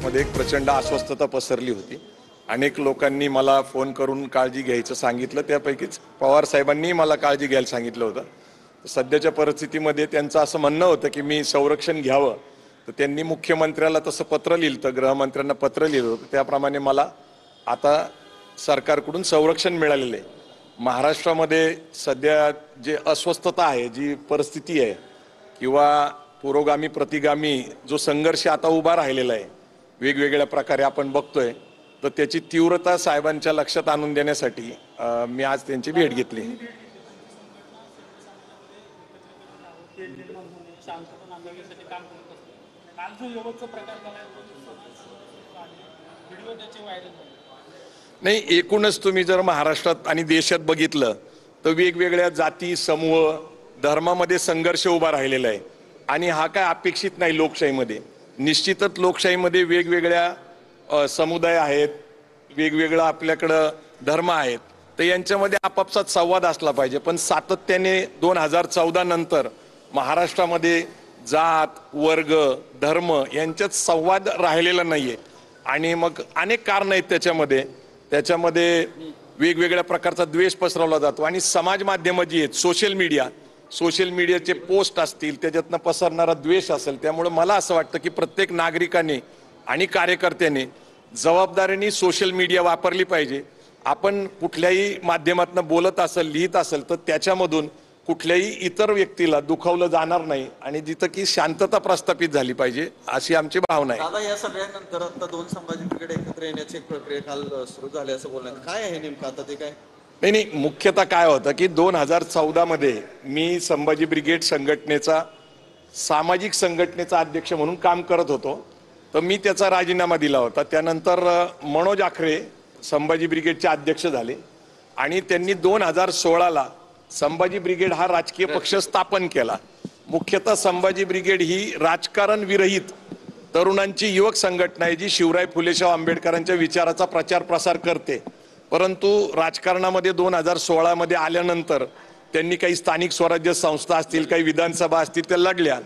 मध्ये एक प्रचंड अस्वस्थता पसरली होती। अनेक लोकांनी मला फोन करून काळजी घ्यायचं सांगितलं, त्यापैकीच पवार साहेबांनी मला काळजी घ्यायला सांगितलं होतं। सध्याच्या परिस्थितीमध्ये त्यांचं असं म्हणणं होतं की मी संरक्षण घ्यावं, तर त्यांनी मुख्यमंत्र्याला तसं पत्र लिहिलं, गृहमंत्र्यांना पत्र लिहिलं होतं, त्याप्रमाणे मला आता सरकारकडून संरक्षण मिळालेलं आहे। महाराष्ट्रामध्ये सध्या जे अस्वस्थता आहे, जी परिस्थिती आहे किंवा पुरोगामी प्रतिगामी जो संघर्ष आता उभा राहिलेला आहे वेगवेगळ्या प्रकारे आपण बघतोय, तर त्याची तीव्रता साहेबांच्या लक्षात आणून देण्यासाठी मी आज त्यांची भेट घेतली। नाही, एकूणच तुम्ही जर महाराष्ट्रात आणि देशात बघितलं तर वेगवेगळ्या जाती समूह धर्मामध्ये संघर्ष उभा राहिलेला आहे आणि हा काय अपेक्षित नाही। लोकशाहीमध्ये निश्चितच लोकशाहीमध्ये वेगवेगळ्या समुदाय आहेत, वेगवेगळा आपल्याकडं धर्म आहेत, तर यांच्यामध्ये आपापसात संवाद असला पाहिजे। पण सातत्याने 2014 नंतर महाराष्ट्रामध्ये जात वर्ग धर्म यांच्यात संवाद राहिलेला नाहीये आणि मग अनेक कारण आहेत त्याच्यामध्ये वेगवेगळ्या प्रकारचा द्वेष पसरवला जातो आणि समाज माध्यम जी आहेत, सोशल मीडियाचे पोस्ट असतील, त्याच्यातनं पसरणारा द्वेष असेल, त्यामुळे मला असं वाटतं की प्रत्येक नागरिकाने आणि कार्यकर्त्याने जबाबदारीने सोशल मीडिया वापरली पाहिजे। आपण कुठल्याही माध्यमातून बोलत असेल, लिहित असेल, तर त्याच्यामधून कुठल्याही इतर व्यक्तीला दुखावलं जाणार नाही आणि जिथं की शांतता प्रस्थापित झाली पाहिजे अशी आमची भावना आहे। दादा, या सगळ्यानंतर आता दोन संभाजी ब्रिगेड एकत्र येण्याची प्रक्रिया काल सुरू झाली असं बोलण्यात काय आहे नेमकं आता ते काय? नाही, मुख्यतः काय होतं की 2014 मध्ये मी संभाजी ब्रिगेड संघटनेचा सामाजिक संघटनेचा अध्यक्ष म्हणून काम करत होतो, तर मी त्याचा राजीनामा दिला होता। त्यानंतर मनोज आखरे संभाजी ब्रिगेडचे अध्यक्ष झाले आणि त्यांनी 2016ला संभाजी ब्रिगेड हा राजकीय पक्ष स्थापन केला। मुख्यतः संभाजी ब्रिगेड ही राजकारण विरहित तरुणांची युवक संघटना आहे, जी शिवराय फुले आंबेडकरांच्या विचाराचा प्रचार प्रसार करते। परंतु राजकारणामध्ये 2016 मध्ये आल्यानंतर त्यांनी काही स्थानिक स्वराज्य संस्था असतील, काही विधानसभा असतील, त्या लढल्या।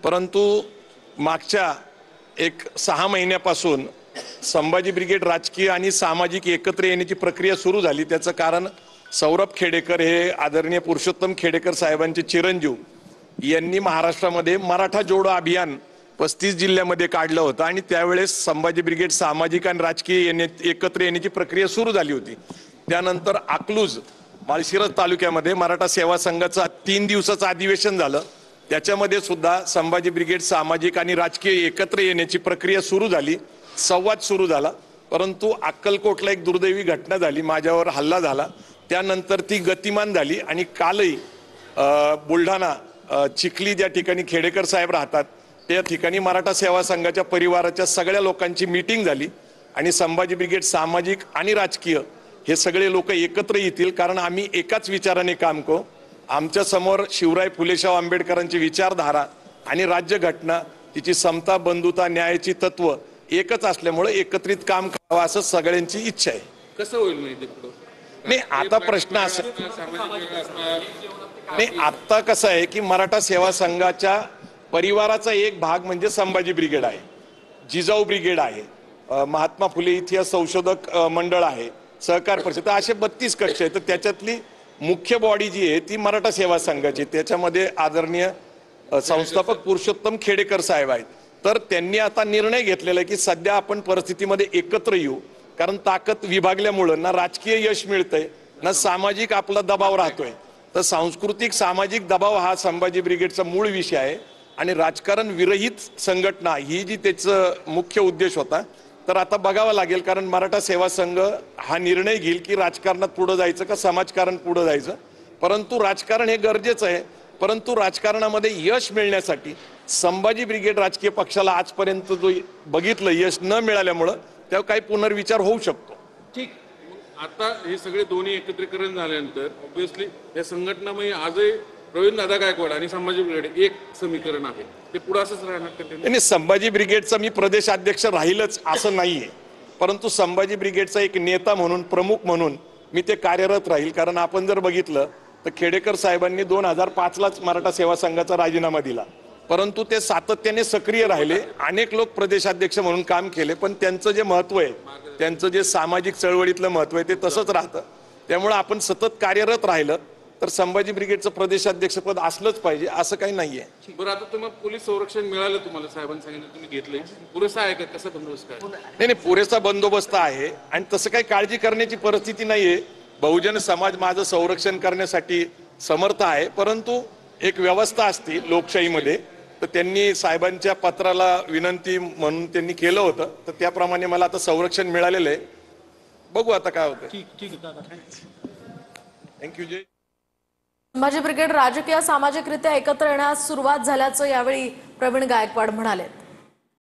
परंतु मागच्या 6 महिन्यापासून संभाजी ब्रिगेड राजकीय आणि सामाजिक एकत्र येण्याची प्रक्रिया सुरू झाली। त्याचं कारण सौरभ खेडेकर हे आदरणीय पुरुषोत्तम खेडेकर साहेबांचे चिरंजीव यांनी महाराष्ट्रामध्ये मराठा जोडो अभियान 35 जिल्ह्यामध्ये काढलं होतं आणि त्यावेळेस संभाजी ब्रिगेड सामाजिक आणि राजकीय एकत्र येण्याची प्रक्रिया सुरू झाली होती। त्यानंतर अकलूज माळशिरस तालुक्यामध्ये मराठा सेवा संघाचं 3 दिवसाचं अधिवेशन झालं, त्याच्यामध्ये सुद्धा संभाजी ब्रिगेड सामाजिक आणि राजकीय एकत्र येण्याची प्रक्रिया सुरू झाली, संवाद सुरू झाला। परंतु अक्कलकोटला एक दुर्दैवी घटना झाली, माझ्यावर हल्ला झाला, त्यानंतर ती गतिमान झाली आणि कालही बुलढाणा चिखली ज्या ठिकाणी खेडेकर साहेब राहतात त्या ठिकाणी मराठा सेवा संघाच्या परिवाराच्या सगळ्या लोकांची मीटिंग झाली आणि संभाजी ब्रिगेड सामाजिक आणि राजकीय हे सगळे लोक एकत्र येतील, कारण आम्ही एकाच विचाराने काम करू। आमच्या समोर शिवराय फुले आंबेडकरांची विचारधारा आणि राज्यघटना, तिची समता बंधुता न्यायाची तत्व एकच असल्यामुळे एकत्रित काम करावं असं सगळ्यांची इच्छा आहे। कसं होईल माहिती पुढे? नाही, आता प्रश्न असा नाही, आता कसं आहे की मराठा सेवा संघाच्या परिवाराचा एक भाग म्हणजे संभाजी ब्रिगेड आहे, जिजाऊ ब्रिगेड आहे, महात्मा फुले इतिहास संशोधक मंडळ आहे, सहकार परिषद, असे 32 कक्ष आहेत। तर त्याच्यातली मुख्य बॉडी जी आहे ती मराठा सेवा संघाची, त्याच्यामध्ये आदरणीय संस्थापक पुरुषोत्तम खेडेकर साहेब आहेत। तर त्यांनी आता निर्णय घेतलेला आहे की सध्या आपण परिस्थितीमध्ये एकत्र येऊ, कारण ताकद विभागल्यामुळे ना राजकीय यश मिळतंय ना सामाजिक आपला दबाव राहतोय। तर सांस्कृतिक सामाजिक दबाव हा संभाजी ब्रिगेडचा मूळ विषय आहे आणि राजकारण विरहित संघटना ही जी त्याचं मुख्य उद्देश होता। तर आता बघावं लागेल, कारण मराठा सेवा संघ हा निर्णय घेईल की राजकारणात पुढे जायचं का समाजकारण पुढे जायचं। परंतु राजकारण हे गरजेचं आहे, परंतु राजकारणामध्ये यश मिळण्यासाठी संभाजी ब्रिगेड राजकीय पक्षाला आजपर्यंत जो बघितलं यश न मिळाल्यामुळं तेव्हा काही पुनर्विचार होऊ शकतो। ठीक, आता हे सगळे दोन्ही एकत्रीकरण झाल्यानंतर ऑब्व्हियसली या संघटनामध्ये आजही प्रवीण दादा गायकवाड आणि संभाजी ब्रिगेड एक समीकरण आहे, ते पुढे असंच राहणार? नाही, संभाजी ब्रिगेडचा मी प्रदेशाध्यक्ष राहीलच असं नाहीये, परंतु संभाजी ब्रिगेडचा एक नेता म्हणून प्रमुख म्हणून मी ते कार्यरत राहील। कारण आपण जर बघितलं तर खेडेकर साहेबांनी 2005लाच मराठा सेवा संघाचा राजीनामा दिला परंतु ते सातत्याने सक्रिय राहिले. अनेक लोक प्रदेशाध्यक्ष म्हणून काम केले, पण त्यांचं जे महत्व आहे, त्यांचं जे सामाजिक चळवळीतलं महत्व आहे ते तसंच राहतं. त्यामुळे आपण सतत कार्यरत राहिलं तर संभाजी ब्रिगेडचं प्रदेशाध्यक्षपद असलंच पाहिजे असं काही नाहीये. बरं, आता तुम्हाला पोलीस संरक्षण मिळालं, तुम्हाला साहेबांनी सांगितलं, तुम्ही घेतलंय, पुरेसा आहे का? कसा बंदोबस्त काय? नाही, पुरेसा बंदोबस्त आहे आणि तसं काही काळजी करण्याची परिस्थिती नाहीये. बहुजन समाज माझं संरक्षण करण्यासाठी समर्थ आहे, परंतु एक व्यवस्था असते लोकशाहीमध्ये. तर त्यांनी साहेबांच्या पत्राला विनंती म्हणून त्यांनी केलं होतं, तर त्याप्रमाणे मला आता संरक्षण मिळालेलं आहे. बघू आता काय होतं. थँक्यू. जय. संभाजी ब्रिगेड राजकीय सामाजिकरित्या एकत्र येण्यास सुरुवात झाल्याचं यावेळी प्रवीण गायकवाड म्हणाले.